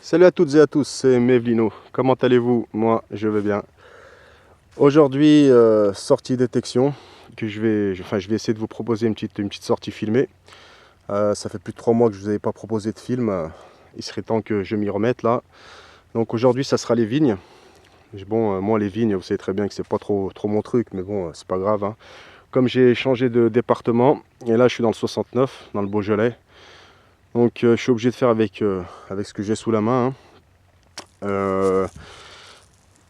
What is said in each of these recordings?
Salut à toutes et à tous, c'est Mevlino. Comment allez-vous? Moi, je vais bien. Aujourd'hui, sortie détection, que je vais essayer de vous proposer une petite sortie filmée. Ça fait plus de 3 mois que je ne vous avais pas proposé de film. Il serait temps que je m'y remette là. Donc aujourd'hui, ça sera les vignes. Bon, moi, les vignes, vous savez très bien que c'est pas trop mon truc, mais bon, c'est pas grave, hein. Comme j'ai changé de département, et là, je suis dans le 69, dans le Beaujolais. Donc, je suis obligé de faire avec ce que j'ai sous la main, hein.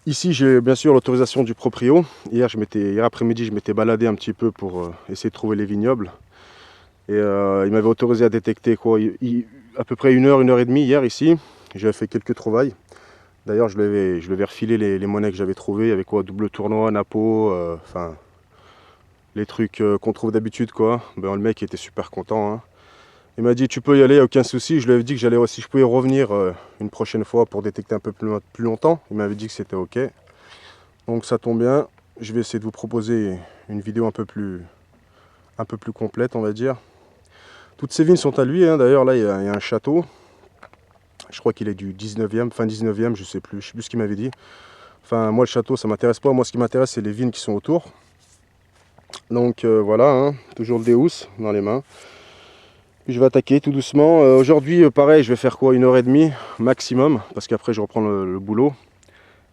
Ici, j'ai bien sûr l'autorisation du proprio. Hier après-midi, je m'étais baladé un petit peu pour essayer de trouver les vignobles. Et il m'avait autorisé à détecter quoi, à peu près une heure et demie hier ici. J'avais fait quelques trouvailles. D'ailleurs, je lui avais refilé les monnaies que j'avais trouvées, avec quoi, double tournoi, Napo, enfin les trucs qu'on trouve d'habitude quoi. Ben, le mec était super content, hein. Il m'a dit tu peux y aller, aucun souci. Je lui avais dit que j'allais aussi, je pouvais revenir une prochaine fois pour détecter un peu plus longtemps. Il m'avait dit que c'était ok. Donc ça tombe bien, je vais essayer de vous proposer une vidéo un peu plus complète, on va dire. Toutes ces vignes sont à lui, hein. D'ailleurs là il y a un château. Je crois qu'il est du 19e, fin 19e, je sais plus ce qu'il m'avait dit. Enfin moi le château ça m'intéresse pas, moi ce qui m'intéresse c'est les vignes qui sont autour. Donc voilà, hein, toujours le Deus dans les mains. Puis je vais attaquer tout doucement. Aujourd'hui pareil, je vais faire quoi, une heure et demie maximum, parce qu'après je reprends le boulot.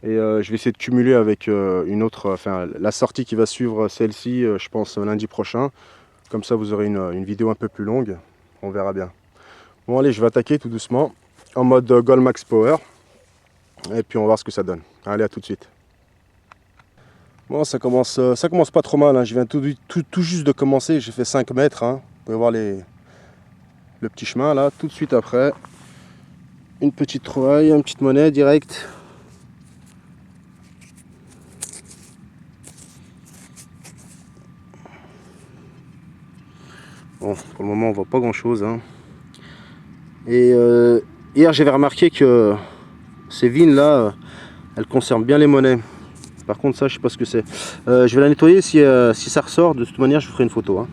Et je vais essayer de cumuler avec une autre, enfin la sortie qui va suivre celle-ci, je pense lundi prochain. Comme ça vous aurez une vidéo un peu plus longue. On verra bien. Bon allez, je vais attaquer tout doucement en mode Gold Max Power. Et puis on va voir ce que ça donne. Allez, à tout de suite. Bon, ça commence pas trop mal, hein. Je viens tout juste de commencer. J'ai fait 5 mètres, hein. Vous pouvez voir le petit chemin là. Tout de suite après, une petite trouvaille, une petite monnaie directe. Bon, pour le moment on voit pas grand chose, hein. Et hier j'avais remarqué que ces vignes là, elles conservent bien les monnaies. Par contre ça je sais pas ce que c'est. Je vais la nettoyer, si ça ressort, de toute manière je vous ferai une photo, hein.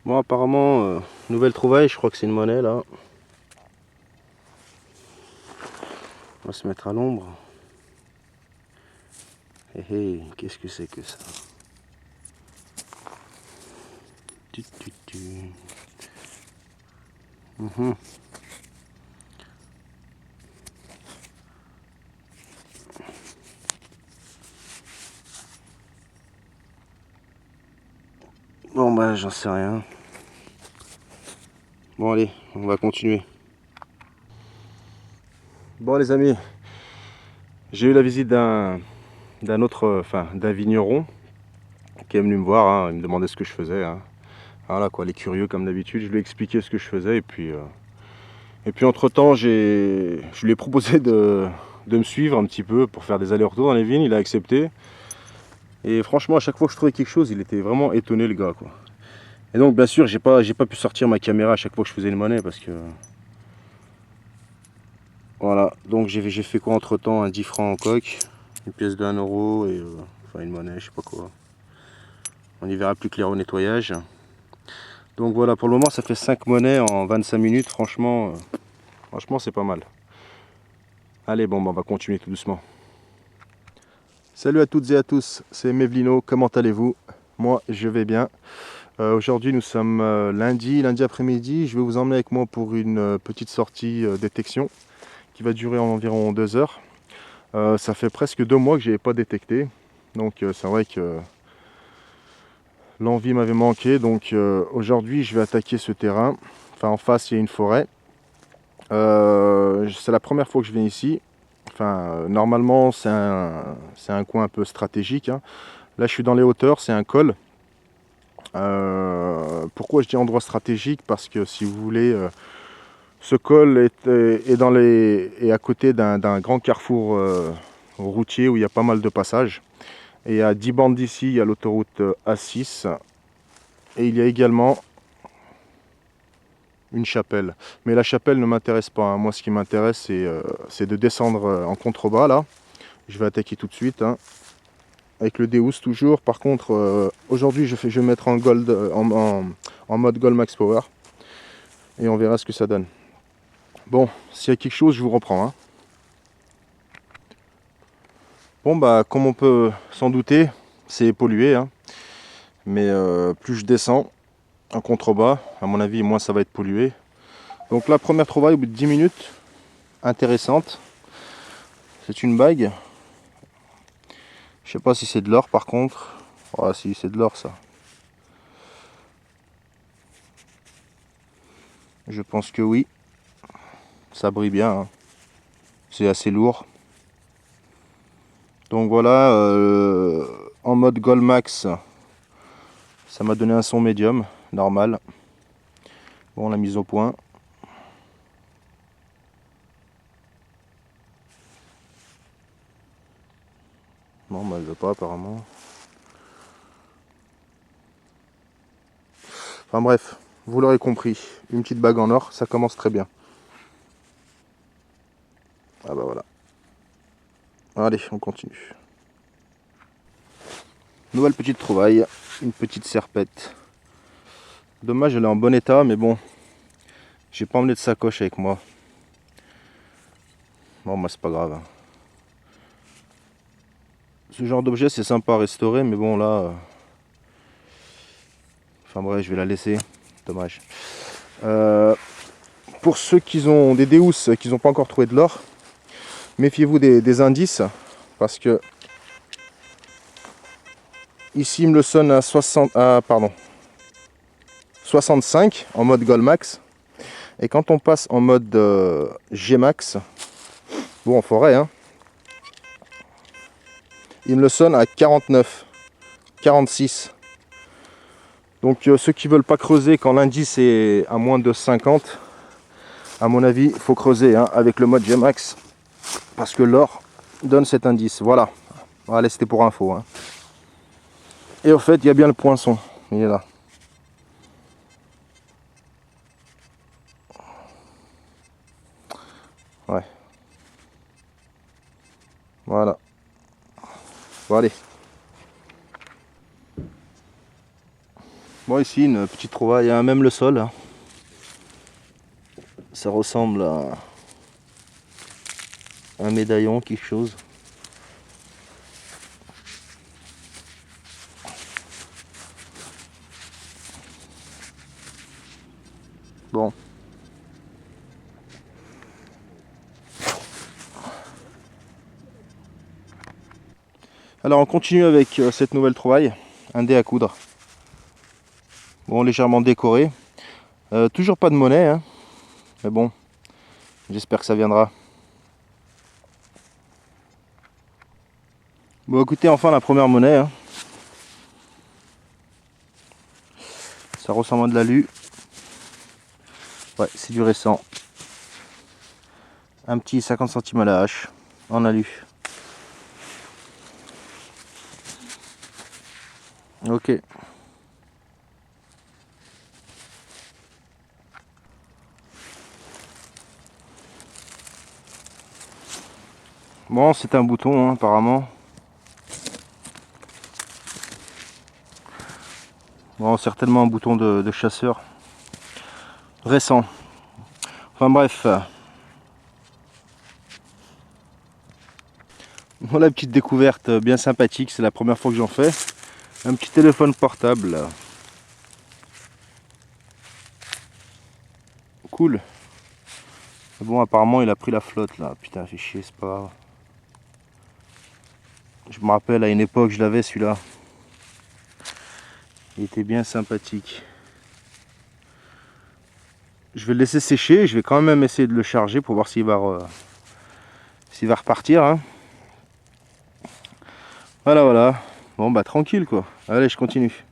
Bon apparemment, nouvelle trouvaille, je crois que c'est une monnaie là. On va se mettre à l'ombre. Hé hé, qu'est-ce que c'est que ça? Tu, tu, tu. Bon bah j'en sais rien. Bon allez, on va continuer. Bon les amis, j'ai eu la visite d'un vigneron qui est venu me voir, hein. Il me demandait ce que je faisais, hein. Voilà quoi, les curieux comme d'habitude. Je lui ai expliqué ce que je faisais et puis entre temps je lui ai proposé de me suivre un petit peu pour faire des allers-retours dans les vignes. Il a accepté. Et franchement à chaque fois que je trouvais quelque chose, il était vraiment étonné le gars quoi. Et donc bien sûr j'ai pas pu sortir ma caméra à chaque fois que je faisais une monnaie parce que voilà. Donc j'ai fait quoi entre temps? Un 10 francs en coque, une pièce de 1 euro et enfin une monnaie, je sais pas quoi. On y verra plus clair au nettoyage. Donc voilà, pour le moment ça fait 5 monnaies en 25 minutes, franchement c'est pas mal. Allez bon, bah, on va continuer tout doucement. Salut à toutes et à tous, c'est Mevlino, comment allez-vous? Moi je vais bien. Aujourd'hui nous sommes lundi après-midi. Je vais vous emmener avec moi pour une petite sortie détection qui va durer environ 2 heures. Ça fait presque 2 mois que je n'avais pas détecté, donc c'est vrai que l'envie m'avait manqué. Donc aujourd'hui je vais attaquer ce terrain. Enfin en face il y a une forêt. C'est la première fois que je viens ici. Enfin normalement c'est un coin un peu stratégique, hein. Là je suis dans les hauteurs, c'est un col. Pourquoi je dis endroit stratégique? Parce que si vous voulez, ce col est à côté d'un grand carrefour routier où il y a pas mal de passages. Et à 10 bandes d'ici, il y a l'autoroute A6. Et il y a également une chapelle. Mais la chapelle ne m'intéresse pas, hein. Moi, ce qui m'intéresse, c'est de descendre en contrebas, là. Je vais attaquer tout de suite, hein, avec le Deus toujours. Par contre, aujourd'hui, je vais mettre en mode Gold Max Power. et on verra ce que ça donne. Bon, s'il y a quelque chose, je vous reprends. Hein. Bon, bah, comme on peut s'en douter, c'est pollué. Hein. Mais plus je descends en contrebas, à mon avis, moins ça va être pollué. Donc la première trouvaille au bout de 10 minutes, intéressante. C'est une bague. Je sais pas si c'est de l'or par contre. Ah si, c'est de l'or ça. Je pense que oui. Ça brille bien. Hein. C'est assez lourd. Donc voilà, en mode Goldmax, ça m'a donné un son médium, normal. Bon, la mise au point. Non, bah elle veut pas apparemment. Enfin bref, vous l'aurez compris, une petite bague en or, ça commence très bien. Ah bah voilà. Allez, on continue. Nouvelle petite trouvaille, une petite serpette. Dommage, elle est en bon état, mais bon, j'ai pas emmené de sacoche avec moi. Bon, bah c'est pas grave. Ce genre d'objet, c'est sympa à restaurer, mais bon là... Enfin bref, je vais la laisser. Dommage. Pour ceux qui ont des Deus, qui n'ont pas encore trouvé de l'or, méfiez-vous des indices, parce que ici il me le sonne à 65 en mode Goldmax, et quand on passe en mode G-Max, bon en forêt, hein, il me le sonne à 49, 46. Donc ceux qui veulent pas creuser quand l'indice est à moins de 50, à mon avis, il faut creuser hein, avec le mode G-Max, parce que l'or donne cet indice. Voilà, allez, c'était pour info. Hein. Et au fait, il y a bien le poinçon, il est là. Ouais. Voilà. Bon, allez. Bon, ici, une petite trouvaille, hein, même le sol. Hein. Ça ressemble à un médaillon, quelque chose. Bon. Alors on continue avec cette nouvelle trouvaille, un dé à coudre. Bon, légèrement décoré. Toujours pas de monnaie, hein. Mais bon, j'espère que ça viendra. Bon écoutez, enfin la première monnaie. Hein. Ça ressemble à de l'alu. Ouais, c'est du récent. Un petit 50 centimes à la hache, en alu. Ok. Bon, c'est un bouton, hein, apparemment. Bon, certainement un bouton de chasseur. Récent. Enfin bref. Voilà, petite découverte bien sympathique, c'est la première fois que j'en fais. Un petit téléphone portable. Cool. Bon, apparemment il a pris la flotte là. Putain, fait chier, c'est pas grave. Je me rappelle à une époque, je l'avais celui-là. Il était bien sympathique. Je vais le laisser sécher. Je vais quand même essayer de le charger pour voir s'il va, repartir. Hein. Voilà, voilà. Bon, bah tranquille quoi. Allez, je continue.